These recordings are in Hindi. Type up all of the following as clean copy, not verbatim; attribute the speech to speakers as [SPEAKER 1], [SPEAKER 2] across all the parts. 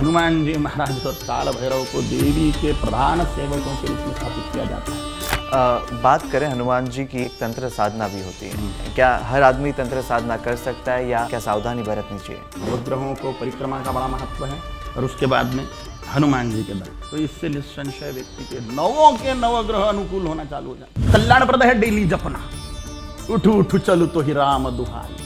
[SPEAKER 1] हनुमान जी महाराज और काल भैरव को देवी के प्रधान सेवकों के रूप में स्थापित किया जाता है।
[SPEAKER 2] बात करें हनुमान जी की, एक तंत्र साधना भी होती है। क्या हर आदमी तंत्र साधना कर सकता है या क्या सावधानी बरतनी चाहिए?
[SPEAKER 1] नवग्रहों को परिक्रमा का बड़ा महत्व है और उसके बाद में हनुमान जी के दल, तो इससे निस्संशय व्यक्ति के नवों के नवग्रह अनुकूल होना चालू हो जाए। कल्याणप्रद है डेली जपना, उठू उठू चलू तो ही राम दुहाई,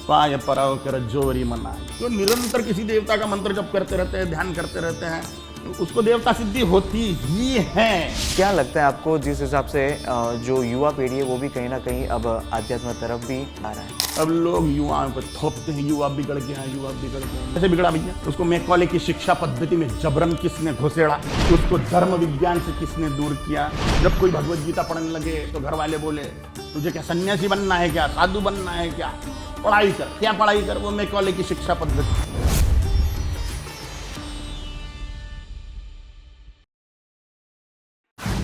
[SPEAKER 1] पाय परव कर जोरी मनाई। जो निरंतर किसी देवता का मंत्र जप करते रहते हैं, ध्यान करते रहते हैं, उसको देवता सिद्धि होती ही है।
[SPEAKER 2] क्या लगता है आपको, जिस हिसाब से जो युवा पीढ़ी है वो भी कहीं ना कहीं अब आध्यात्म तरफ भी आ रहा है?
[SPEAKER 1] अब लोग युवाओं पर थोपते हैं, युवा बिगड़ गया, युवा बिगड़ गया। कैसे बिगड़ा भैया? उसको मैकॉले की शिक्षा पद्धति में जबरन किसने घुसेड़ा? उसको धर्म विज्ञान से किसने दूर किया? जब कोई भगवत गीता पढ़ने लगे तो घर वाले बोले तुझे क्या सन्यासी बनना है, क्या साधु बनना है, क्या पढ़ाई कर। क्या पढ़ाई कर? वो मैकॉले की शिक्षा पद्धति।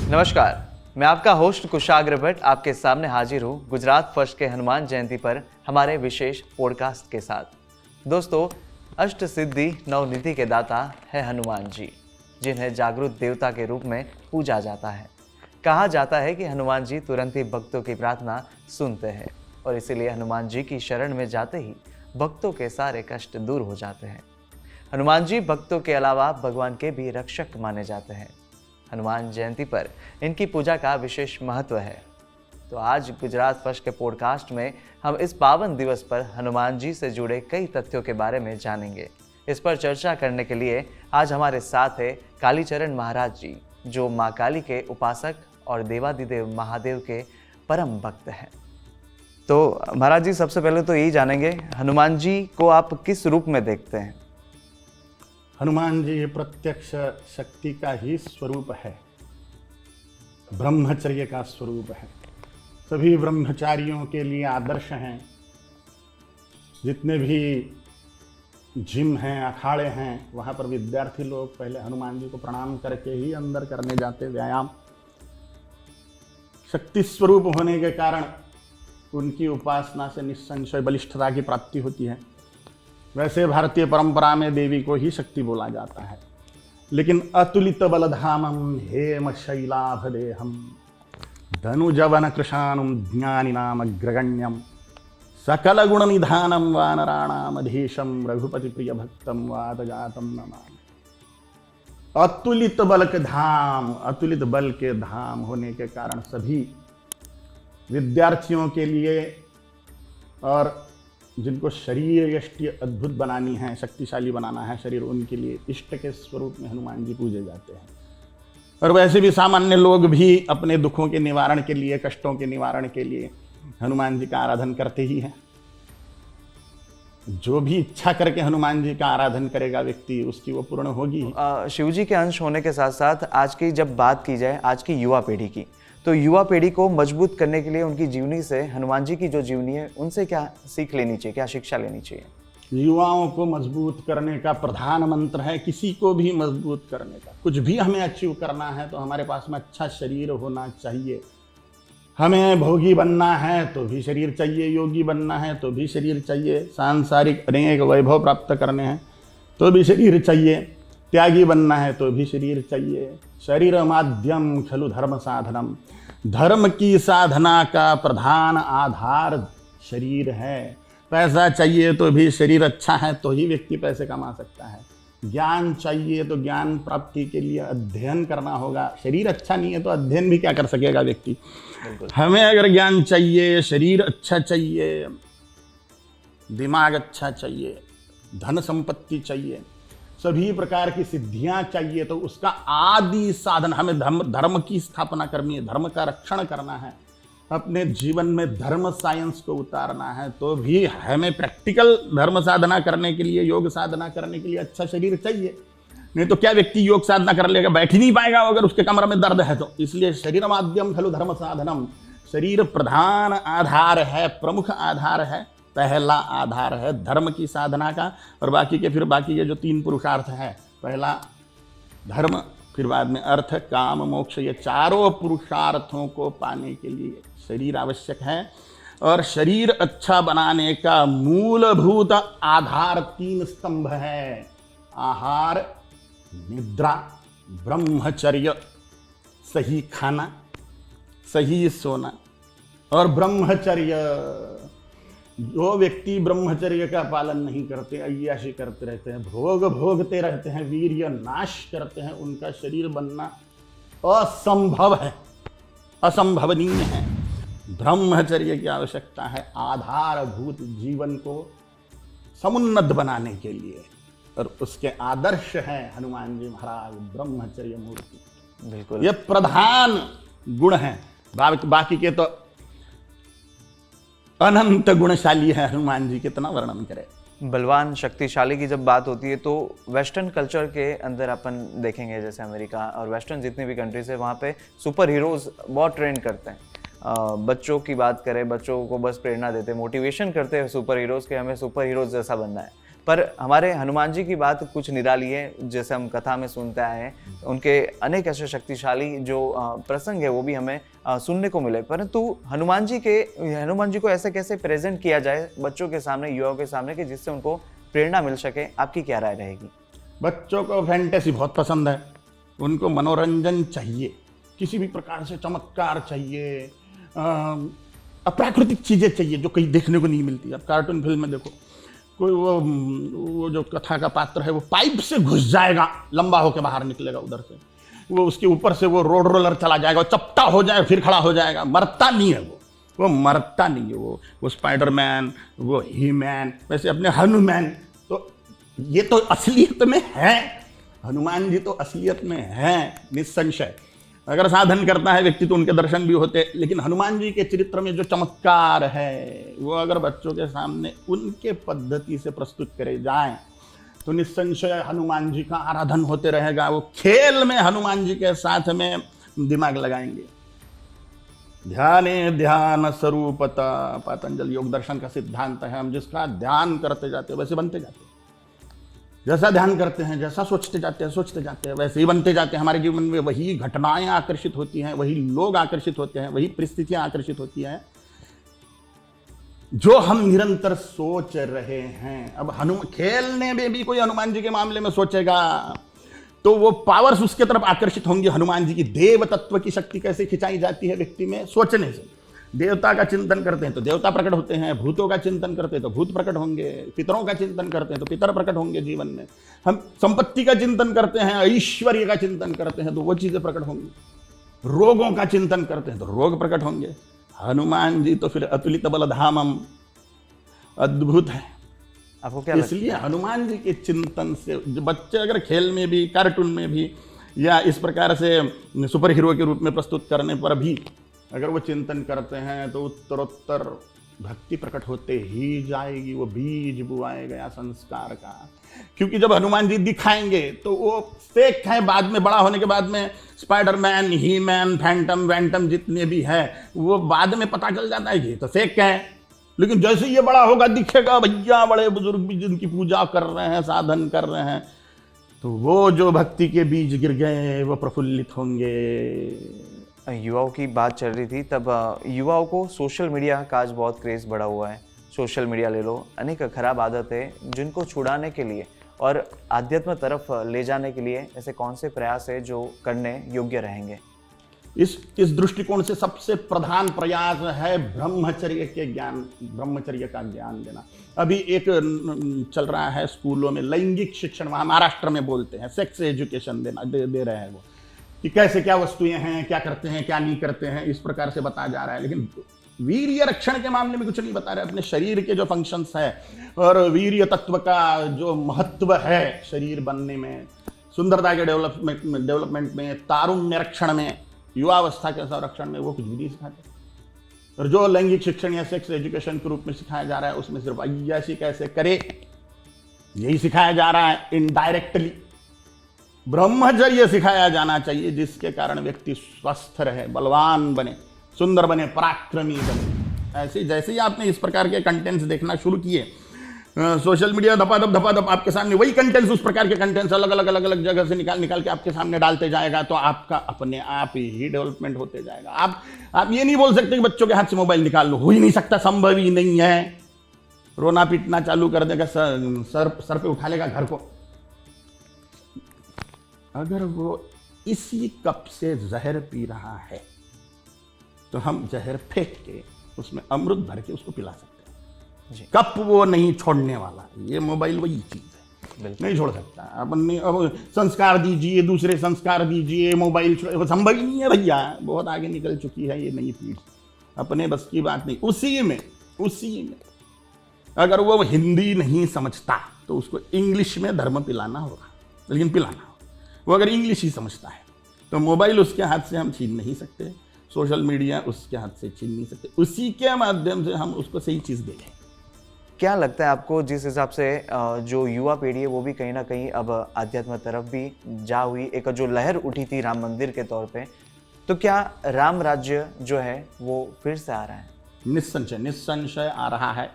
[SPEAKER 2] नमस्कार, मैं आपका होस्ट कुशाग्र भट्ट आपके सामने हाजिर हूँ गुजरात फर्स्ट के हनुमान जयंती पर हमारे विशेष पॉडकास्ट के साथ। दोस्तों, अष्ट सिद्धि नवनिधि के दाता है हनुमान जी, जिन्हें जागरूक देवता के रूप में पूजा जाता है। कहा जाता है कि हनुमान जी तुरंत ही भक्तों की प्रार्थना सुनते हैं और इसीलिए हनुमान जी की शरण में जाते ही भक्तों के सारे कष्ट दूर हो जाते हैं। हनुमान जी भक्तों के अलावा भगवान के भी रक्षक माने जाते हैं। हनुमान जयंती पर इनकी पूजा का विशेष महत्व है। तो आज गुजरात फर्स्ट के पॉडकास्ट में हम इस पावन दिवस पर हनुमान जी से जुड़े कई तथ्यों के बारे में जानेंगे। इस पर चर्चा करने के लिए आज हमारे साथ है कालीचरण महाराज जी, जो माँ काली के उपासक और देवादिदेव महादेव के परम भक्त हैं। तो महाराज जी, सबसे पहले तो यही जानेंगे, हनुमान जी को आप किस रूप में देखते हैं?
[SPEAKER 1] हनुमान जी प्रत्यक्ष शक्ति का ही स्वरूप है, ब्रह्मचर्य का स्वरूप है। सभी ब्रह्मचारियों के लिए आदर्श हैं। जितने भी जिम हैं, अखाड़े हैं, वहाँ पर विद्यार्थी लोग पहले हनुमान जी को प्रणाम करके ही अंदर करने जाते व्यायाम। शक्ति स्वरूप होने के कारण उनकी उपासना से निस्संशय बलिष्ठता की प्राप्ति होती है। वैसे भारतीय परंपरा में देवी को ही शक्ति बोला जाता है, लेकिन अतुलित बलधामम हेम शैलाभदेहम धनुजवन कृशानुम ज्ञानिनाम अग्रगण्यम सकल गुण निधानम वानराणाम अधीशम रघुपति प्रिय भक्तम वातजातम नमामि। अतुलित बल के धाम, अतुलित बल के धाम होने के कारण सभी विद्यार्थियों के लिए और जिनको शरीर यष्टि अद्भुत बनानी है, शक्तिशाली बनाना है शरीर, उनके लिए इष्ट के स्वरूप में हनुमान जी पूजे जाते हैं। और वैसे भी सामान्य लोग भी अपने दुखों के निवारण के लिए, कष्टों के निवारण के लिए हनुमान जी का आराधन करते ही हैं। जो भी इच्छा करके हनुमान जी का आराधन करेगा व्यक्ति, उसकी वो पूर्ण होगी।
[SPEAKER 2] शिव जी के अंश होने के साथ साथ आज की जब बात की जाए आज की युवा पीढ़ी की, तो युवा पीढ़ी को मजबूत करने के लिए उनकी जीवनी से, हनुमान जी की जो जीवनी है उनसे क्या सीख लेनी चाहिए, क्या शिक्षा लेनी चाहिए?
[SPEAKER 1] युवाओं को मजबूत करने का प्रधान मंत्र है, किसी को भी मजबूत करने का, कुछ भी हमें अचीव करना है तो हमारे पास में अच्छा शरीर होना चाहिए। हमें भोगी बनना है तो भी शरीर चाहिए, योगी बनना है तो भी शरीर चाहिए, सांसारिक अनेक वैभव प्राप्त करने हैं तो भी शरीर चाहिए, त्यागी बनना है तो भी शरीर चाहिए। शरीर माध्यम खलु धर्म साधनम, धर्म की साधना का प्रधान आधार शरीर है। पैसा चाहिए तो भी शरीर अच्छा है तो ही व्यक्ति पैसे कमा सकता है। ज्ञान चाहिए तो ज्ञान प्राप्ति के लिए अध्ययन करना होगा। शरीर अच्छा नहीं है तो अध्ययन भी क्या कर सकेगा व्यक्ति। हमें अगर ज्ञान चाहिए, शरीर अच्छा चाहिए, दिमाग अच्छा चाहिए, धन संपत्ति चाहिए, सभी प्रकार की सिद्धियां चाहिए, तो उसका आदि साधन हमें धर्म की स्थापना करनी है, धर्म का रक्षण करना है, अपने जीवन में धर्म साइंस को उतारना है, तो भी हमें प्रैक्टिकल धर्म साधना करने के लिए, योग साधना करने के लिए अच्छा शरीर चाहिए। नहीं तो क्या व्यक्ति योग साधना कर लेगा, बैठ ही नहीं पाएगा अगर उसके कमर में दर्द है तो। इसलिए शरीर माध्यम खलु धर्म साधनम, शरीर प्रधान आधार है, प्रमुख आधार है, पहला आधार है धर्म की साधना का। और बाकी के जो 3 पुरुषार्थ है, पहला धर्म, फिर बाद में अर्थ, काम, मोक्ष, ये चारों पुरुषार्थों को पाने के लिए शरीर आवश्यक है। और शरीर अच्छा बनाने का मूलभूत आधार 3 स्तंभ है। आहार, निद्रा, ब्रह्मचर्य, सही खाना, सही सोना और ब्रह्मचर्य। जो व्यक्ति ब्रह्मचर्य का पालन नहीं करते, अय्याशी करते रहते हैं, भोग भोगते रहते हैं, वीर्य नाश करते हैं, उनका शरीर बनना असंभव है, असंभवनीय है। ब्रह्मचर्य की आवश्यकता है आधारभूत जीवन को समुन्नत बनाने के लिए, और उसके आदर्श हैं हनुमान जी महाराज ब्रह्मचर्य मूर्ति।
[SPEAKER 2] बिल्कुल,
[SPEAKER 1] ये प्रधान गुण हैं। बाकी के तो अनंत गुणशाली है हनुमान जी, कितना वर्णन करें।
[SPEAKER 2] बलवान शक्तिशाली की जब बात होती है तो वेस्टर्न कल्चर के अंदर अपन देखेंगे, जैसे अमेरिका और वेस्टर्न जितनी भी कंट्रीज है वहाँ पे सुपर हीरोज बहुत ट्रेंड करते हैं। बच्चों की बात करें, बच्चों को बस प्रेरणा देते, मोटिवेशन करते हैं सुपर हीरोज के, हमें सुपर हीरोज जैसा बनना है। पर हमारे हनुमान जी की बात कुछ निराली है। जैसे हम कथा में सुनते आए हैं, उनके अनेक ऐसे शक्तिशाली जो प्रसंग है वो भी हमें सुनने को मिले। परंतु हनुमान जी को ऐसे कैसे प्रेजेंट किया जाए बच्चों के सामने, युवाओं के सामने, कि जिससे उनको प्रेरणा मिल सके? आपकी क्या राय रहेगी?
[SPEAKER 1] बच्चों को फैंटेसी बहुत पसंद है, उनको मनोरंजन चाहिए, किसी भी प्रकार से चमत्कार चाहिए, अप्राकृतिक चीज़ें चाहिए जो कहीं देखने को नहीं मिलती। अब कार्टून फिल्म में देखो, कोई वो जो कथा का पात्र है वो पाइप से घुस जाएगा, लंबा होकर बाहर निकलेगा उधर से, वो उसके ऊपर से वो रोड रोलर चला जाएगा, चपटा हो जाएगा, फिर खड़ा हो जाएगा, मरता नहीं है वो मरता नहीं है। वो स्पाइडरमैन, वो ही मैन, वैसे अपने हनुमान, तो ये तो असलियत में है, हनुमान जी तो असलियत में है निस्संशय। अगर साधन करता है व्यक्ति तो उनके दर्शन भी होते, लेकिन हनुमान जी के चरित्र में जो चमत्कार है वो अगर बच्चों के सामने उनके पद्धति से प्रस्तुत करे जाए तो निस्संशय हनुमान जी का आराधन होते रहेगा। वो खेल में हनुमान जी के साथ में दिमाग लगाएंगे। ध्याने ध्यान स्वरूपता, पतंजलि योग दर्शन का सिद्धांत है, हम जिसका ध्यान करते जाते हैं वैसे बनते जाते हैं। जैसा ध्यान करते हैं, जैसा सोचते जाते हैं वैसे ही बनते जाते हैं। हमारे जीवन में वही घटनाएं आकर्षित होती हैं, वही लोग आकर्षित होते हैं, वही परिस्थितियां आकर्षित होती हैं जो हम निरंतर सोच रहे हैं। अब खेलने में भी कोई हनुमान जी के मामले में सोचेगा तो वो पावर्स उसके तरफ आकर्षित होंगी। हनुमान जी की देव तत्व की शक्ति कैसे खिंचाई जाती है व्यक्ति में? सोचने से। देवता का चिंतन करते हैं तो देवता प्रकट होते हैं, भूतों का चिंतन करते हैं तो भूत प्रकट होंगे, पितरों का चिंतन करते हैं तो पितर प्रकट होंगे जीवन में। हम संपत्ति का चिंतन करते हैं, ऐश्वर्य का चिंतन करते हैं तो वो चीजें प्रकट होंगी। रोगों का चिंतन करते हैं तो रोग प्रकट होंगे। हनुमान जी तो फिर अतुलित बलधामम, अद्भुत है।
[SPEAKER 2] आपको क्या
[SPEAKER 1] इसलिए हनुमान जी के चिंतन से जो बच्चे अगर खेल में भी, कार्टून में भी, या इस प्रकार से सुपर हीरो के रूप में प्रस्तुत करने पर भी अगर वो चिंतन करते हैं तो उत्तरोत्तर भक्ति प्रकट होते ही जाएगी। वो बीज बुआए गया संस्कार का, क्योंकि जब हनुमान जी दिखाएंगे तो वो फेक है। बाद में बड़ा होने के बाद में स्पाइडरमैन, ही मैन, फैंटम वैंटम जितने भी है वो बाद में पता चल जाता है कि तो फेक है। लेकिन जैसे ये बड़ा होगा दिखेगा भैया बड़े बुजुर्ग भी जिनकी पूजा कर रहे हैं, साधन कर रहे हैं, तो वो जो भक्ति के बीज गिर गए वो प्रफुल्लित होंगे।
[SPEAKER 2] युवाओं की बात चल रही थी, तब युवाओं को सोशल मीडिया का आज बहुत क्रेज़ बढ़ा हुआ है। सोशल मीडिया ले लो, अनेक खराब आदतें जिनको छुड़ाने के लिए और आध्यात्म तरफ ले जाने के लिए ऐसे कौन से प्रयास है जो करने योग्य रहेंगे?
[SPEAKER 1] इस दृष्टिकोण से सबसे प्रधान प्रयास है ब्रह्मचर्य का ज्ञान देना। अभी एक चल रहा है स्कूलों में लैंगिक शिक्षण, वहाँ महाराष्ट्र में बोलते हैं सेक्स एजुकेशन दे रहे हैं वो, कि कैसे क्या वस्तुएं हैं, क्या करते हैं, क्या नहीं करते हैं, इस प्रकार से बताया जा रहा है। लेकिन वीर्य रक्षण के मामले में कुछ नहीं बता रहे। अपने शरीर के जो फंक्शंस है और वीर्य तत्व का जो महत्व है शरीर बनने में, सुंदरता के डेवलपमेंट में, तारुण्य रक्षण में, युवावस्था के संरक्षण में, वो कुछ भी नहीं सिखाते। और जो लैंगिक शिक्षण या सेक्स एजुकेशन के रूप में सिखाया जा रहा है उसमें सिर्फ अय्याशी कैसे करे यही सिखाया जा रहा है इनडायरेक्टली। ब्रह्मचर्य सिखाया जाना चाहिए जिसके कारण व्यक्ति स्वस्थ रहे, बलवान बने, सुंदर बने, पराक्रमी बने। ऐसे जैसे ही आपने इस प्रकार के कंटेंट्स देखना शुरू किए, सोशल मीडिया धपाधप आपके सामने वही कंटेंट्स, उस प्रकार के कंटेंट्स अलग अलग जगह से निकाल के आपके सामने डालते जाएगा, तो आपका अपने आप ही डेवलपमेंट होते जाएगा। आप ये नहीं बोल सकते कि बच्चों के हाथ से मोबाइल निकाल लो, हो ही नहीं सकता, संभव ही नहीं है। रोना पीटना चालू कर देगा, सर पे उठा लेगा घर को, अगर वो इसी कप से जहर पी रहा है तो हम जहर फेंक के उसमें अमृत भर के उसको पिला सकते हैं
[SPEAKER 2] जी।
[SPEAKER 1] कप वो नहीं छोड़ने वाला। ये मोबाइल वही चीज है,
[SPEAKER 2] बिल्कुल।
[SPEAKER 1] नहीं छोड़ सकता। अपन ने अब संस्कार दीजिए, दूसरे संस्कार दीजिए, मोबाइल वो संभव ही नहीं है भैया। बहुत आगे निकल चुकी है ये नई पीढ़ी, अपने बस की बात नहीं। उसी में अगर वो हिंदी नहीं समझता तो उसको इंग्लिश में धर्म पिलाना होगा, लेकिन पिलाना होगा। वो अगर इंग्लिश ही समझता है तो मोबाइल उसके हाथ से हम छीन नहीं सकते, सोशल मीडिया उसके हाथ से छीन नहीं सकते। उसी के माध्यम से हम उसको सही चीज़ देंगे।
[SPEAKER 2] क्या लगता है आपको, जिस हिसाब से जो युवा पीढ़ी है वो भी कहीं ना कहीं अब आध्यात्म तरफ भी जा हुई, एक जो लहर उठी थी राम मंदिर के तौर पे, तो क्या राम राज्य जो है वो फिर से आ रहा है?
[SPEAKER 1] निस्संशय आ रहा है,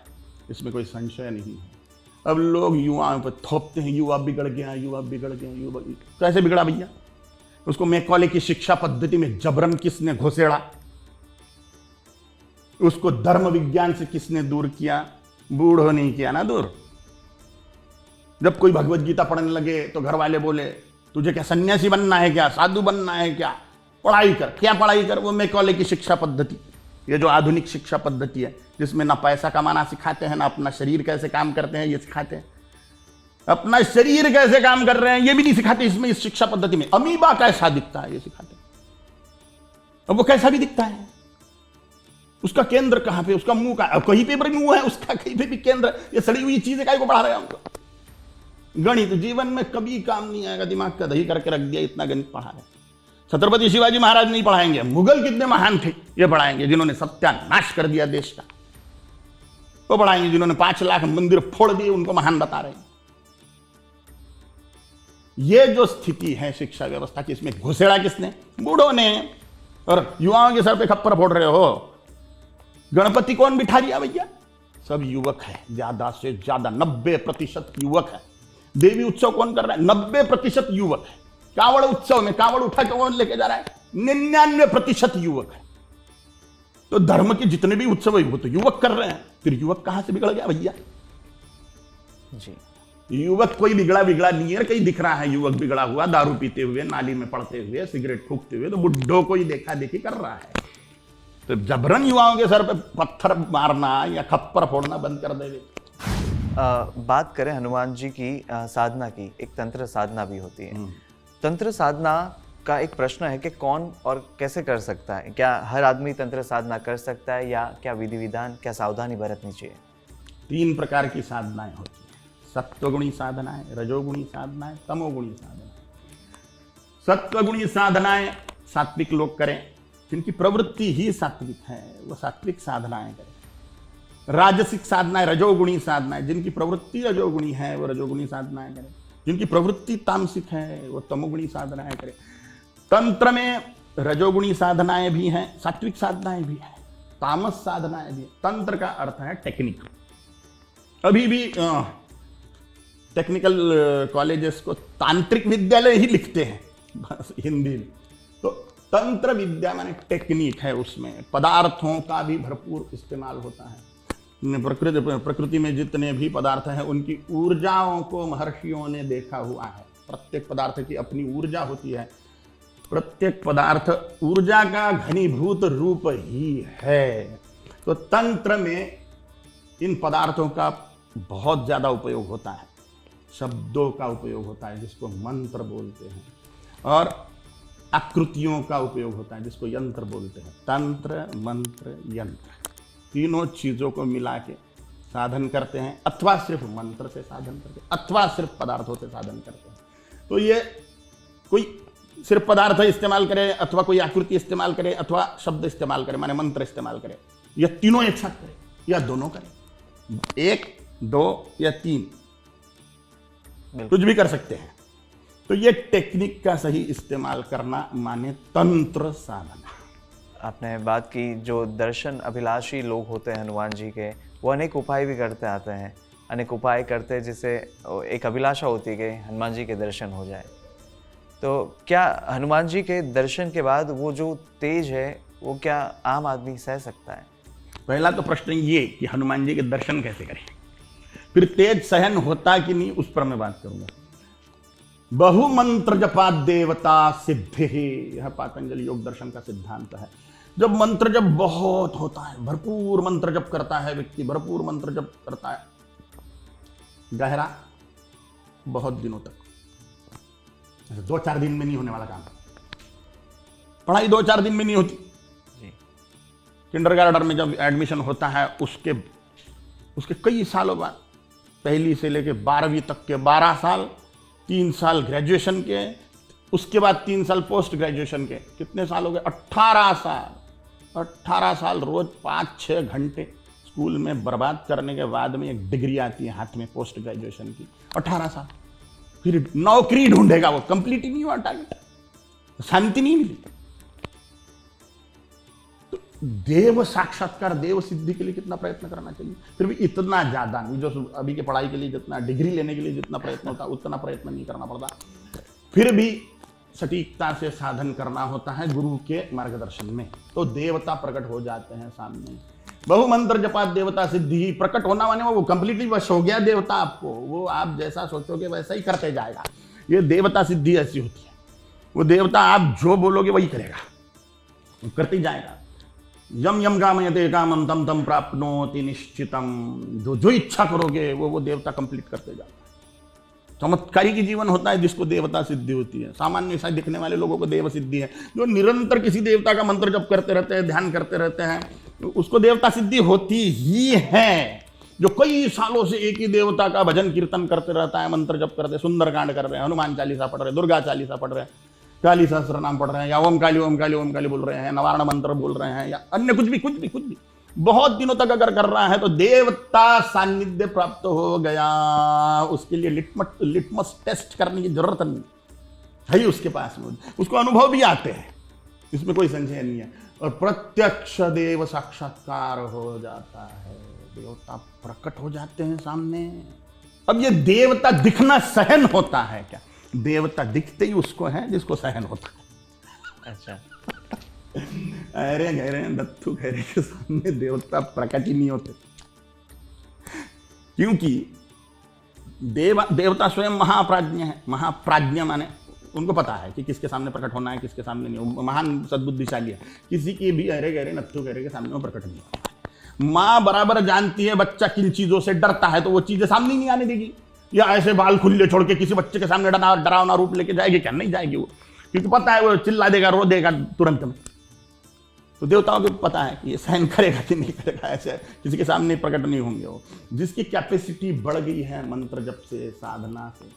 [SPEAKER 1] इसमें कोई संशय नहीं है। अब लोग युवाओं पर थोपते हैं, युवा बिगड़ गया, युवा बिगड़ गया, युवा कैसे बिगड़ा भैया? उसको मैकॉले की शिक्षा पद्धति में जबरन किसने घुसेड़ा? उसको धर्म विज्ञान से किसने दूर किया? बूढ़ो नहीं किया ना दूर। जब कोई भगवत गीता पढ़ने लगे तो घर वाले बोले तुझे क्या सन्यासी बनना है क्या, साधु बनना है क्या, पढ़ाई कर। क्या पढ़ाई कर? वो मैकॉले की शिक्षा पद्धति, ये जो आधुनिक शिक्षा पद्धति है जिसमें ना पैसा कमाना सिखाते हैं, ना अपना शरीर कैसे काम करते हैं ये सिखाते हैं, अपना शरीर कैसे काम कर रहे हैं ये भी नहीं सिखाते इसमें, इस शिक्षा पद्धति में। अमीबा कैसा दिखता है ये सिखाते हैं। अब वो कैसा भी दिखता है, उसका केंद्र कहां पे, उसका मुंह कहां, कहीं पे भी मुंह है उसका, कहीं पे भी केंद्र। ये सड़ी हुई चीजें काहे को पढ़ा रहे हैं हमको? गणित जीवन में कभी काम नहीं आएगा, दिमाग का दही करके रख दिया, इतना गणित पढ़ा रहे। छत्रपति शिवाजी महाराज नहीं पढ़ाएंगे, मुगल कितने महान थे ये पढ़ाएंगे, जिन्होंने सत्यानाश कर दिया देश का, वो पढ़ाएंगे। जिन्होंने 5 लाख मंदिर फोड़ दिए उनको महान बता रहे हैं। ये जो स्थिति है शिक्षा व्यवस्था की, इसमें घुसेड़ा किसने? बूढ़ों ने। और युवाओं के सर पे खप्पर फोड़ रहे हो। गणपति कौन बिठा दिया भैया? सब युवक है, ज्यादा से ज्यादा 90% युवक है। देवी उत्सव कौन कर रहा है? 90% युवक है। कांवड़ उत्सव में कांवड़ उठा के कौन लेके जा रहा है? 99% युवक है। तो धर्म के जितने भी उत्सव है वो तो युवक कर रहे हैं, फिर युवक कहां से बिगड़ गया भैया?
[SPEAKER 2] जी।
[SPEAKER 1] युवक कोई बिगड़ा नहीं है, कहीं दिख रहा है युवक बिगड़ा हुआ, दारू पीते हुए, नाली में पड़ते हुए, सिगरेट फूकते हुए? तो बुड्ढों को ही देखा देखी कर रहा है। तो जबरन युवाओं के सर पे पत्थर मारना या खप्पर फोड़ना बंद कर देंगे।
[SPEAKER 2] बात करें हनुमान जी की साधना की, एक तंत्र साधना भी होती है। तंत्र साधना का एक प्रश्न है कि कौन और कैसे कर सकता है? क्या हर आदमी तंत्र साधना कर सकता है, या क्या विधि विधान, क्या सावधानी बरतनी चाहिए?
[SPEAKER 1] 3 प्रकार की साधनाएं होती हैं। सत्वगुणी साधनाएं, रजोगुणी साधनाएं, तमोगुणी साधनाएं। सत्वगुणी साधनाएं सात्विक लोग करें, जिनकी प्रवृत्ति ही सात्विक है, वो सात्विक साधनाएं करें। राजसिक साधनाएं, रजोगुणी साधनाएं, जिनकी प्रवृत्ति रजोगुणी है वो रजोगुणी साधनाएं करें। जिनकी प्रवृत्ति तामसिक है वो तमोगुणी साधनाएं करें। तंत्र में रजोगुणी साधनाएं भी हैं, सात्विक साधनाएं भी हैं, तामस साधनाएं भी हैं। तंत्र का अर्थ है टेक्निक। अभी भी टेक्निकल कॉलेजेस को तांत्रिक विद्यालय ही लिखते हैं बस हिंदी में। तो तंत्र विद्या माने टेक्निक है, उसमें पदार्थों का भी भरपूर इस्तेमाल होता है। प्रकृति में जितने भी पदार्थ हैं उनकी ऊर्जाओं को महर्षियों ने देखा हुआ है। प्रत्येक पदार्थ की अपनी ऊर्जा होती है। प्रत्येक पदार्थ ऊर्जा का घनीभूत रूप ही है। तो तंत्र में इन पदार्थों का बहुत ज़्यादा उपयोग होता है, शब्दों का उपयोग होता है जिसको मंत्र बोलते हैं, और आकृतियों का उपयोग होता है जिसको यंत्र बोलते हैं। तंत्र, मंत्र, यंत्र, तीनों चीज़ों को मिला के साधन करते हैं, अथवा सिर्फ मंत्र से साधन करते हैं, अथवा सिर्फ पदार्थों से साधन करते हैं। तो ये कोई सिर्फ पदार्थ इस्तेमाल करे, अथवा कोई आकृति इस्तेमाल करे, अथवा शब्द इस्तेमाल करे, माने मंत्र इस्तेमाल करे, या तीनों एक साथ करे या दोनों करे, 1, 2 या 3, कुछ भी कर सकते हैं। तो ये टेक्निक का सही इस्तेमाल करना माने तंत्र साधना।
[SPEAKER 2] आपने बात की, जो दर्शन अभिलाषी लोग होते हैं हनुमान जी के, वो अनेक उपाय भी करते आते हैं, अनेक उपाय करते हैं, जिससे एक अभिलाषा होती है कि हनुमान जी के दर्शन हो जाए। तो क्या हनुमान जी के दर्शन के बाद वो जो तेज है वो क्या आम आदमी सह सकता है?
[SPEAKER 1] पहला तो प्रश्न ये कि हनुमान जी के दर्शन कैसे करें, फिर तेज सहन होता कि नहीं उस पर मैं बात करूंगा। बहु मंत्र जपात देवता सिद्धि, यह पातंजलि योग दर्शन का सिद्धांत है। जब मंत्र जप बहुत होता है, भरपूर मंत्र जप करता है व्यक्ति, भरपूर मंत्र जप करता है, गहरा, बहुत दिनों तक, 2-4 दिन में नहीं होने वाला काम। पढ़ाई 2-4 दिन में नहीं होती। किंडरगार्टन में जब एडमिशन होता है उसके कई सालों बाद, पहली से लेके 12वीं तक के 12 साल, 3 साल ग्रेजुएशन के, उसके बाद 3 साल पोस्ट ग्रेजुएशन के, कितने साल हो गए? 18 साल। 18 साल रोज 5-6 घंटे स्कूल में बर्बाद करने के बाद में एक डिग्री आती है हाथ में पोस्ट ग्रेजुएशन की। 18 साल फिर नौकरी ढूंढेगा, वो कंप्लीट ही नहीं हुआ टारगेट, शांति नहीं मिली। तो देव साक्षात्कार, देव सिद्धि के लिए कितना प्रयत्न करना चाहिए। फिर भी इतना ज्यादा नहीं, जो अभी के पढ़ाई के लिए जितना, डिग्री लेने के लिए जितना प्रयत्न होता है उतना प्रयत्न नहीं करना पड़ता। फिर भी सटीकता से साधन करना होता है गुरु के मार्गदर्शन में, तो देवता प्रकट हो जाते हैं सामने। बहु मंत्र जपात देवता सिद्धि, प्रकट होना माने वो कंप्लीटली वश हो गया देवता आपको, वो आप जैसा सोचोगे वैसा ही करते जाएगा। ये देवता सिद्धि ऐसी होती है, वो देवता आप जो बोलोगे वही करेगा, वो करते जाएगा। यम यम कामयते कामम तम तम प्राप्नोति निश्चितम, जो इच्छा करोगे वो देवता कंप्लीट करते जाएगा। चमत्कारी की जीवन होता है जिसको देवता सिद्धि होती है। सामान्य ऐसा दिखने वाले लोगों को देव सिद्धि है, जो निरंतर किसी देवता का मंत्र जप करते रहते हैं, ध्यान करते रहते हैं, उसको देवता सिद्धि होती ही है। जो कई सालों से एक ही देवता का भजन कीर्तन करते रहता है, मंत्र जप करते, सुंदरकांड कर रहे हैं, हनुमान चालीसा पढ़ रहे हैं, दुर्गा चालीसा पढ़ रहे हैं, काली सहस्त्र नाम पढ़ रहे हैं, या ओम काली ओम काली ओम काली बोल रहे हैं, नवारण मंत्र बोल रहे हैं, या अन्य कुछ भी बहुत दिनों तक अगर कर रहा है तो देवता सान्निध्य प्राप्त हो गया। उसके लिए लिटमस टेस्ट करने की जरूरत नहीं है ही उसके पास में, उसको अनुभव भी आते हैं, इसमें कोई संशय नहीं है। और प्रत्यक्ष देव साक्षात्कार हो जाता है, देवता प्रकट हो जाते हैं सामने। अब ये देवता दिखना सहन होता है क्या? देवता दिखते ही उसको है जिसको सहन होता है। अच्छा, अरे गहरे दत्तू गहरे के सामने देवता प्रकट ही नहीं होते, क्योंकि देवता स्वयं महाप्राज्ञ है। महाप्राज्ञ माने उनको पता है कि किसके सामने प्रकट होना है, किसके सामने नहीं। महान सद्बुद्धिशाली है, किसी की भी अरे गहरे नत्थु गहरे के सामने वो प्रकट नहीं होता। माँ बराबर जानती है बच्चा किन चीजों से डरता है, तो वो चीजें सामने नहीं आने देगी। या ऐसे बाल खुले छोड़ के किसी बच्चे के सामने डरावना रूप लेके जाएगी क्या? नहीं जाएगी वो, क्योंकि पता है वो चिल्ला देगा, रो देगा तुरंत में। तो देवताओं को पता है कि ये सहन करेगा कि नहीं करेगा, ऐसे किसी के सामने प्रकट नहीं होंगे वो। जिसकी कैपेसिटी बढ़ गई है मंत्र जप से, साधना से,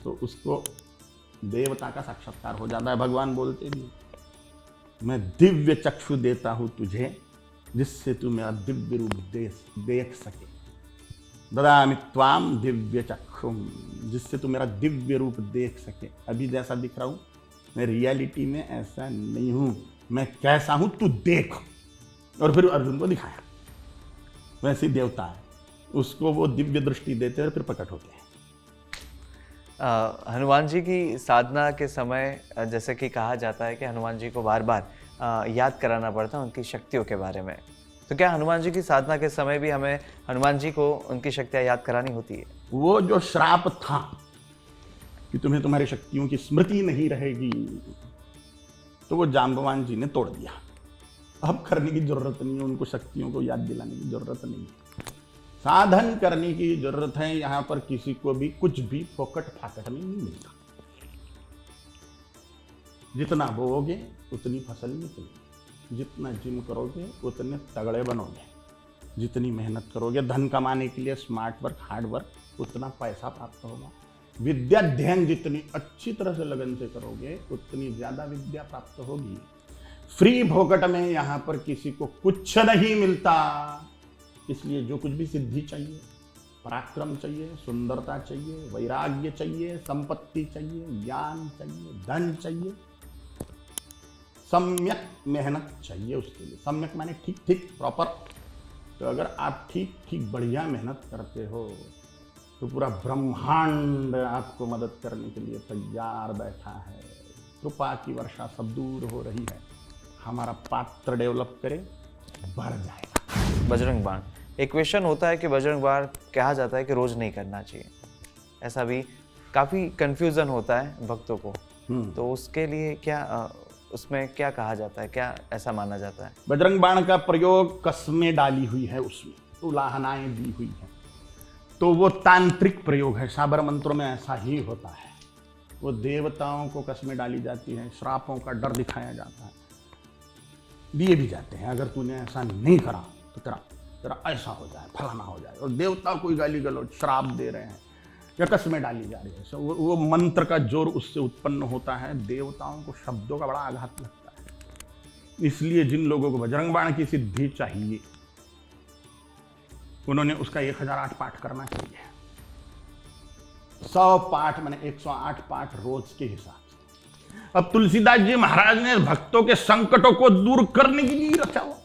[SPEAKER 1] तो उसको देवता का साक्षात्कार हो जाता है। भगवान बोलते भी, मैं दिव्य चक्षु देता हूं तुझे जिससे तू मेरा दिव्य रूप देख सके। ददामि त्वाम दिव्य चक्षुम, जिससे तू मेरा दिव्य रूप देख सके। अभी जैसा दिख रहा हूं मैं रियलिटी में ऐसा नहीं हूं, मैं कैसा हूं तू देख। और फिर अर्जुन को दिखाया, वैसे देवता है, उसको वो दिव्य दृष्टि देते हैं, फिर प्रकट होते हैं।
[SPEAKER 2] हनुमान जी की साधना के समय जैसे कि कहा जाता है कि हनुमान जी को बार बार याद कराना पड़ता है उनकी शक्तियों के बारे में, तो क्या हनुमान जी की साधना के समय भी हमें हनुमान जी को उनकी शक्तियाँ याद करानी होती है?
[SPEAKER 1] वो जो श्राप था कि तुम्हें तुम्हारी शक्तियों की स्मृति नहीं रहेगी, तो वो जाम्बवान जी ने तोड़ दिया। अब करने की जरूरत नहीं है, उनको शक्तियों को याद दिलाने की जरूरत नहीं है, साधन करने की जरूरत है। यहां पर किसी को भी कुछ भी फोकट फाकट में नहीं मिलता। जितना बोओगे उतनी फसल निकलेगी, जितना जिम करोगे उतने तगड़े बनोगे, जितनी मेहनत करोगे धन कमाने के लिए, स्मार्ट वर्क, हार्ड वर्क, उतना पैसा प्राप्त होगा। विद्या अध्ययन जितनी अच्छी तरह से लगन से करोगे उतनी ज्यादा विद्या प्राप्त होगी। फ्री फोकट में यहाँ पर किसी को कुछ नहीं मिलता। इसलिए जो कुछ भी सिद्धि चाहिए, पराक्रम चाहिए, सुंदरता चाहिए, वैराग्य चाहिए, संपत्ति चाहिए, ज्ञान चाहिए, धन चाहिए, सम्यक मेहनत चाहिए उसके लिए। सम्यक माने ठीक ठीक प्रॉपर। तो अगर आप ठीक ठीक बढ़िया मेहनत करते हो तो पूरा ब्रह्मांड आपको मदद करने के लिए तैयार बैठा है। कृपा की वर्षा सब दूर हो रही है। हमारा पात्र डेवलप करे, बढ़ जाएगा।
[SPEAKER 2] बजरंग बाण, एक क्वेश्चन होता है कि बजरंग बाण कहा जाता है कि रोज नहीं करना चाहिए, ऐसा भी काफ़ी कंफ्यूजन होता है भक्तों को, तो उसके लिए क्या उसमें क्या कहा जाता है, क्या ऐसा माना जाता है?
[SPEAKER 1] बजरंग बाण का प्रयोग कसमें डाली हुई है, उसमें उलाहनाएं दी हुई है, तो वो तांत्रिक प्रयोग है। साबर मंत्रों में ऐसा ही होता है, वो देवताओं को कसमें डाली जाती है, श्रापों का डर दिखाया जाता है, दिए भी जाते हैं, अगर तूने ऐसा नहीं करा तो तेरा ऐसा हो जाए, फलाना हो जाए, और देवता कोई गाली गलौज श्राप दे रहे हैं या कसमें डाली जा रही है। वो मंत्र का जोर उससे उत्पन्न होता है, देवताओं को शब्दों का बड़ा आघात लगता है। इसलिए जिन लोगों को बजरंग बाण की सिद्धि चाहिए, उन्होंने उसका 1008 पाठ करना चाहिए। 100 पाठ मैंने 108 पाठ रोज के हिसाब से। अब तुलसीदास जी महाराज ने भक्तों के संकटों को दूर करने के लिए रचा हुआ,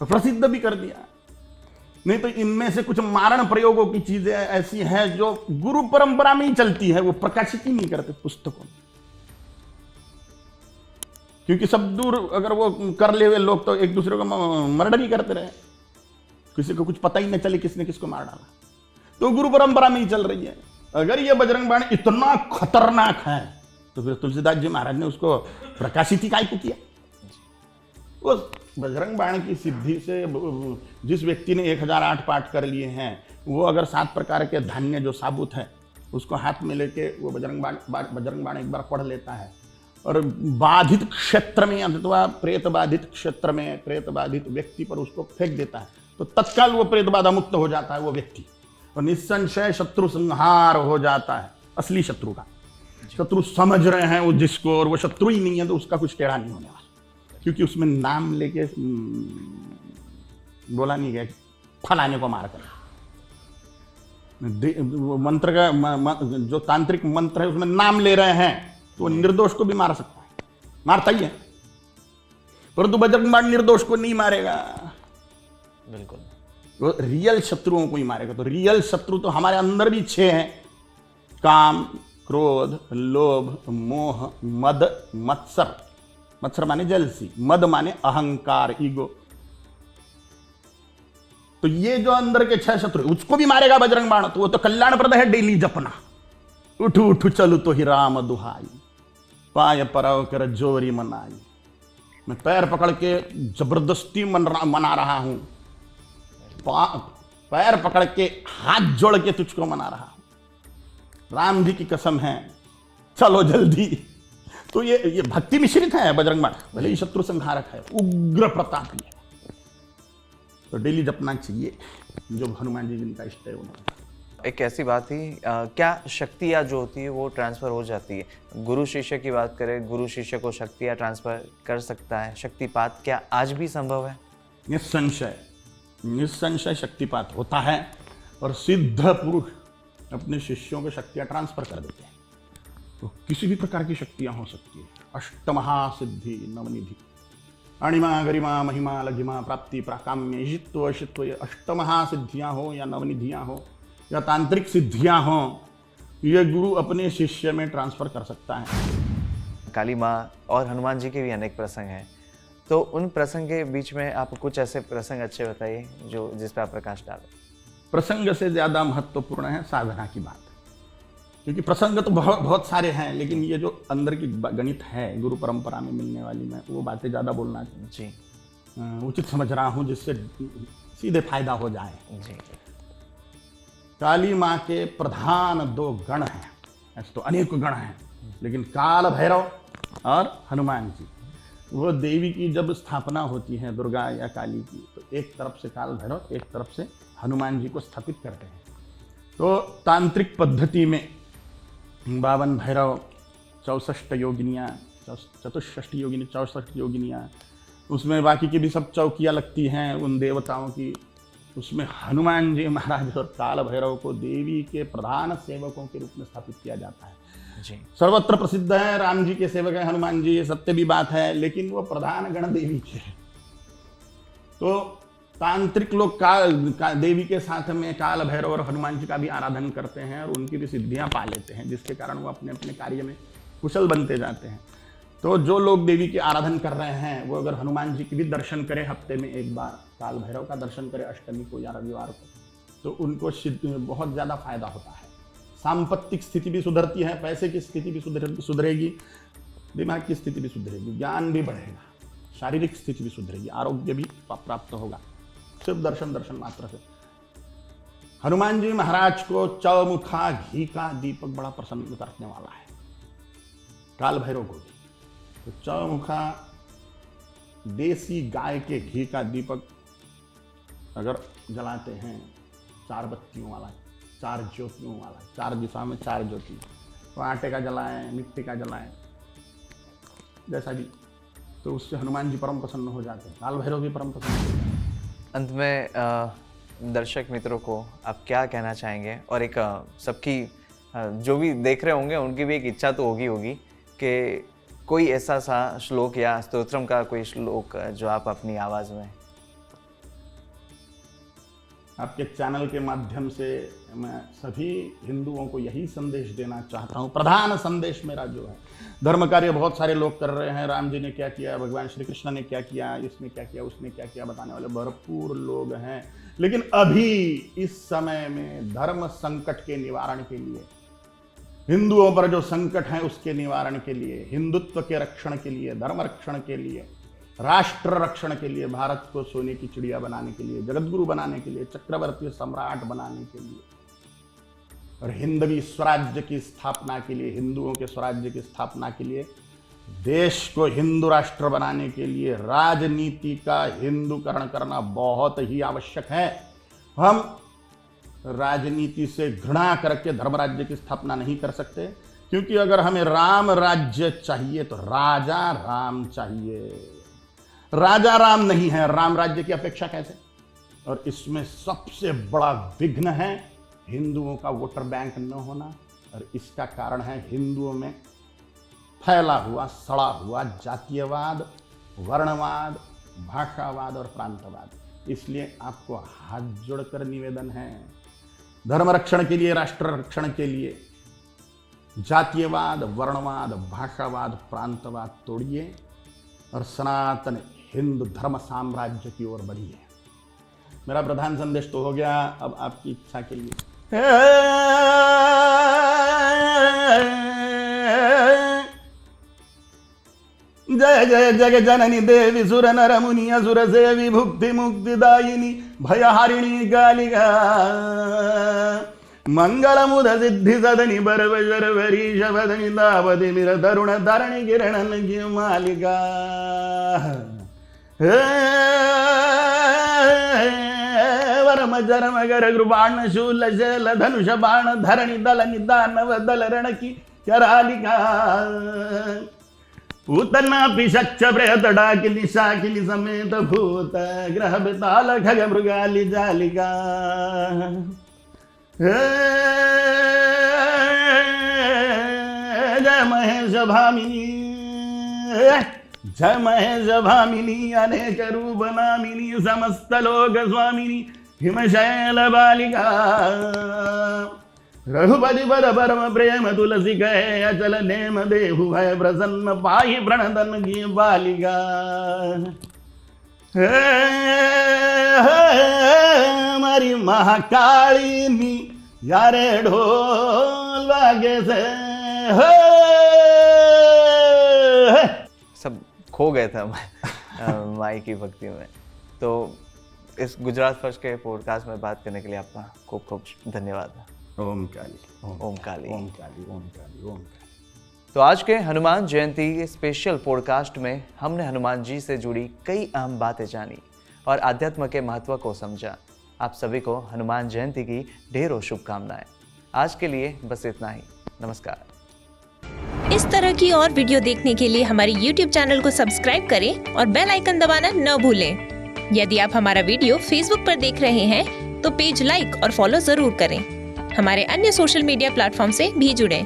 [SPEAKER 1] तो प्रसिद्ध भी कर दिया। नहीं तो इनमें से कुछ मारण प्रयोगों की चीजें ऐसी हैं जो गुरु परंपरा में ही चलती है, वो प्रकाशित ही नहीं करते पुस्तकों में, क्योंकि सब दूर अगर वो कर ले हुए लोग तो एक दूसरे को मर्डर ही करते रहे, किसी को कुछ पता ही नहीं चले किसने किसको मार डाला, तो गुरु परंपरा में ही चल रही है। अगर ये बजरंग बाण इतना खतरनाक है तो फिर तुलसीदास जी महाराज ने उसको प्रकाशित ही काय को किया। वो बजरंग बाण की सिद्धि से जिस व्यक्ति ने 1008 पाठ कर लिए हैं, वो अगर 7 प्रकार के धान्य जो साबुत है उसको हाथ में लेके वो बजरंग बाण एक बार पढ़ लेता है, और बाधित क्षेत्र में अथवा प्रेत बाधित क्षेत्र में प्रेत बाधित व्यक्ति पर उसको फेंक देता है, तो तत्काल वो प्रेत बाधा मुक्त हो जाता है वो व्यक्ति, और निस्संशय शत्रु संहार हो जाता है। असली शत्रु का, शत्रु समझ रहे हैं वो जिसको, और वो शत्रु ही नहीं है तो उसका कुछ टेढ़ा नहीं होने वाला, क्योंकि उसमें नाम लेके बोला नहीं गया फलाने को मार कर। मंत्र का जो तांत्रिक मंत्र है उसमें नाम ले रहे हैं, तो वो निर्दोष को भी मार सकता है, मारता ही है, परंतु बजरंग बाण निर्दोष को नहीं मारेगा,
[SPEAKER 2] बिल्कुल
[SPEAKER 1] वो रियल शत्रुओं को ही मारेगा। तो रियल शत्रु तो हमारे अंदर भी 6 हैं, काम, क्रोध, लोभ, मोह, मद, मत्सर, मत्सर माने जलसी, मद माने अहंकार, ईगो। तो ये जो अंदर के 6 शत्रु, उसको भी मारेगा बजरंग बाण, तो वो तो कल्याणप्रद है, डेली जपना। उठ उठ चलू तो ही राम दुहाई, पाय परव कर जोरी मनाई। मैं पैर पकड़ के जबरदस्ती मना रहा हूं, पैर पकड़ के हाथ जोड़ के तुझको मना रहा हूं, राम जी की कसम है, चलो जल्दी। तो ये भक्ति मिश्रित है बजरंग बाण, भले ही शत्रु संहारक है, उग्र प्रतापी है, तो डेली जपना चाहिए जो हनुमान जी जिनका इष्ट है उन्होंने।
[SPEAKER 2] एक ऐसी बात थी, क्या शक्तियाँ जो होती है वो ट्रांसफ़र हो जाती है? गुरु शिष्य की बात करें, गुरु शिष्य को शक्तियाँ ट्रांसफ़र कर सकता है, शक्तिपात क्या आज भी संभव है?
[SPEAKER 1] निस्संशय शक्तिपात होता है, और सिद्ध पुरुष अपने शिष्यों को शक्तियाँ ट्रांसफर कर देते हैं। तो किसी भी प्रकार की शक्तियाँ हो सकती है, अष्टमहासिद्धि, नवनिधि, अणिमा, गरिमा, महिमा, लघिमा, प्राप्ति, प्राकाम्य, ईशित्व, अशित्व, ये अष्टमहासिद्धियाँ हो या नवनिधियाँ हो या तांत्रिक सिद्धियाँ हो, ये गुरु अपने शिष्य में ट्रांसफर कर सकता है।
[SPEAKER 2] काली माँ और हनुमान जी के भी अनेक प्रसंग हैं, तो उन प्रसंग के बीच में आप कुछ ऐसे प्रसंग अच्छे बताइए जो जिस पे आप प्रकाश डालें।
[SPEAKER 1] प्रसंग से ज़्यादा महत्वपूर्ण है साधना की बात, क्योंकि प्रसंग तो बहुत सारे हैं, लेकिन ये जो अंदर की गणित है गुरु परंपरा में मिलने वाली, मैं वो बातें ज़्यादा बोलना
[SPEAKER 2] जी
[SPEAKER 1] उचित समझ रहा हूँ, जिससे सीधे फायदा हो जाए।
[SPEAKER 2] जी।
[SPEAKER 1] काली माँ के प्रधान 2 गण हैं, ऐसे तो अनेक गण हैं, लेकिन काल भैरव और हनुमान जी, वो देवी की जब स्थापना होती है दुर्गा या काली की, तो एक तरफ से काल भैरव, एक तरफ से हनुमान जी को स्थापित करते हैं। तो तांत्रिक पद्धति में 52 भैरव, 64 योगिनियाँ, चतुष्षष्टि योगिनी, 64 योगिनियाँ, उसमें बाकी की भी सब चौकियाँ लगती हैं उन देवताओं की। उसमें हनुमान जी महाराज और काल भैरव को देवी के प्रधान सेवकों के रूप में स्थापित किया जाता है
[SPEAKER 2] जी।
[SPEAKER 1] सर्वत्र प्रसिद्ध है, राम जी के सेवक हैं हनुमान जी, ये सत्य भी बात है, लेकिन वो प्रधान गण देवी के हैं। तो तांत्रिक लोग देवी के साथ में काल भैरव और हनुमान जी का भी आराधन करते हैं, और उनकी भी सिद्धियां पा लेते हैं, जिसके कारण वो अपने अपने कार्य में कुशल बनते जाते हैं। तो जो लोग देवी की आराधन कर रहे हैं, वो अगर हनुमान जी की भी दर्शन करें हफ्ते में एक बार, काल भैरव का दर्शन करें अष्टमी को या रविवार को, तो उनको बहुत ज़्यादा फायदा होता है। सांपत्तिक स्थिति भी सुधरती है, पैसे की स्थिति भी सुधरेगी, दिमाग की स्थिति भी सुधरेगी, ज्ञान भी बढ़ेगा, शारीरिक स्थिति भी सुधरेगी, आरोग्य भी प्राप्त होगा सिर्फ दर्शन मात्र से। हनुमान जी महाराज को चौमुखा घी का दीपक बड़ा प्रसन्न करने वाला है, काल भैरव को भी। तो चौमुखा देसी गाय के घी का दीपक अगर जलाते हैं, 4 बत्तियों वाला, 4 ज्योतियों वाला, 4 दिशा में 4 ज्योति, तो आटे का जलाएं, मिट्टी का जलाएं, जैसा भी, तो उससे हनुमान जी परम प्रसन्न हो जाते हैं, काल भैरव भी परम प्रसन्न हो जाते हैं।
[SPEAKER 2] अंत में दर्शक मित्रों को आप क्या कहना चाहेंगे? और एक सबकी जो भी देख रहे होंगे उनकी भी एक इच्छा तो होगी कि कोई ऐसा सा श्लोक या स्तोत्रम का कोई श्लोक जो आप अपनी आवाज़ में।
[SPEAKER 1] आपके चैनल के माध्यम से मैं सभी हिंदुओं को यही संदेश देना चाहता हूँ। प्रधान संदेश मेरा जो है, धर्म कार्य बहुत सारे लोग कर रहे हैं, राम जी ने क्या किया, भगवान श्री कृष्ण ने क्या किया, इसने क्या किया, उसने क्या किया, बताने वाले भरपूर लोग हैं। लेकिन अभी इस समय में धर्म संकट के निवारण के लिए, हिंदुओं पर जो संकट है उसके निवारण के लिए, हिंदुत्व के रक्षण के लिए, धर्म रक्षण के लिए, राष्ट्र रक्षण के लिए, भारत को सोने की चिड़िया बनाने के लिए, जगतगुरु बनाने के लिए, चक्रवर्ती सम्राट बनाने के लिए और हिंदवी स्वराज्य की स्थापना के लिए, हिंदुओं के स्वराज्य की स्थापना के लिए, देश को हिंदू राष्ट्र बनाने के लिए राजनीति का हिंदूकरण करना बहुत ही आवश्यक है। हम राजनीति से घृणा करके धर्म राज्य की स्थापना नहीं कर सकते, क्योंकि अगर हमें राम राज्य चाहिए तो राजा राम चाहिए। राजा राम नहीं है, राम राज्य की अपेक्षा कैसे? और इसमें सबसे बड़ा विघ्न है हिंदुओं का वोटर बैंक न होना, और इसका कारण है हिंदुओं में फैला हुआ, सड़ा हुआ जातीयवाद, वर्णवाद, भाषावाद और प्रांतवाद। इसलिए आपको हाथ जोड़कर निवेदन है, धर्म रक्षण के लिए, राष्ट्र रक्षण के लिए जातीयवाद, वर्णवाद, भाषावाद, प्रांतवाद तोड़िए और सनातन हिंदू धर्म साम्राज्य की ओर बढ़िए। मेरा प्रधान संदेश तो हो गया, अब आपकी इच्छा के लिए। जय जय जग जननी देवी सुर नर मुनि असुर सेवी भुक्ति मुक्तिदायिनी भयहारिणी कालिका मंगल मुद सिद्धि सदनी बरवशर वरीश वदनी दावति मिर तरुण धरणि किरणन की मालिका वरम जरम गर कृपाण शूल शैल धनुष बाण धरणि दल निदानव दल रण की करालिका पूतना पिशच्च प्रेत डाकिनी शाकिनी समेत भूत ग्रह बेताल खग मृगाली जालिका जय महेश भामिनी, जय महेश भामिनी अनेक रूप नामिनी समस्त लोक स्वामिनी हिमशैल बालिका रघुपति पर परम प्रेम तुलसी कहे अचल नेम देहु भय प्रसन्न पाहि प्रणतन की बालिका हमारी महाकालिनी यारे ढोल वागे से
[SPEAKER 2] सब खो गए थे माई की भक्ति में। तो इस गुजरात फर्स्ट के पॉडकास्ट में बात करने के लिए आपका खूब खूब धन्यवाद।
[SPEAKER 1] ओम काली,
[SPEAKER 2] ओम काली,
[SPEAKER 1] ओम काली, ओम काली, ओम काली।
[SPEAKER 2] तो आज के हनुमान जयंती स्पेशल पॉडकास्ट में हमने हनुमान जी से जुड़ी कई अहम बातें जानी और आध्यात्म के महत्व को समझा। आप सभी को हनुमान जयंती की ढेरों शुभकामनाएं। आज के लिए बस इतना ही। नमस्कार।
[SPEAKER 3] इस तरह की और वीडियो देखने के लिए हमारे YouTube चैनल को सब्सक्राइब करें और बेल आइकन दबाना न भूलें। यदि आप हमारा वीडियो Facebook पर देख रहे हैं तो पेज लाइक और फॉलो जरूर करें। हमारे अन्य सोशल मीडिया प्लेटफॉर्म से भी जुड़ें।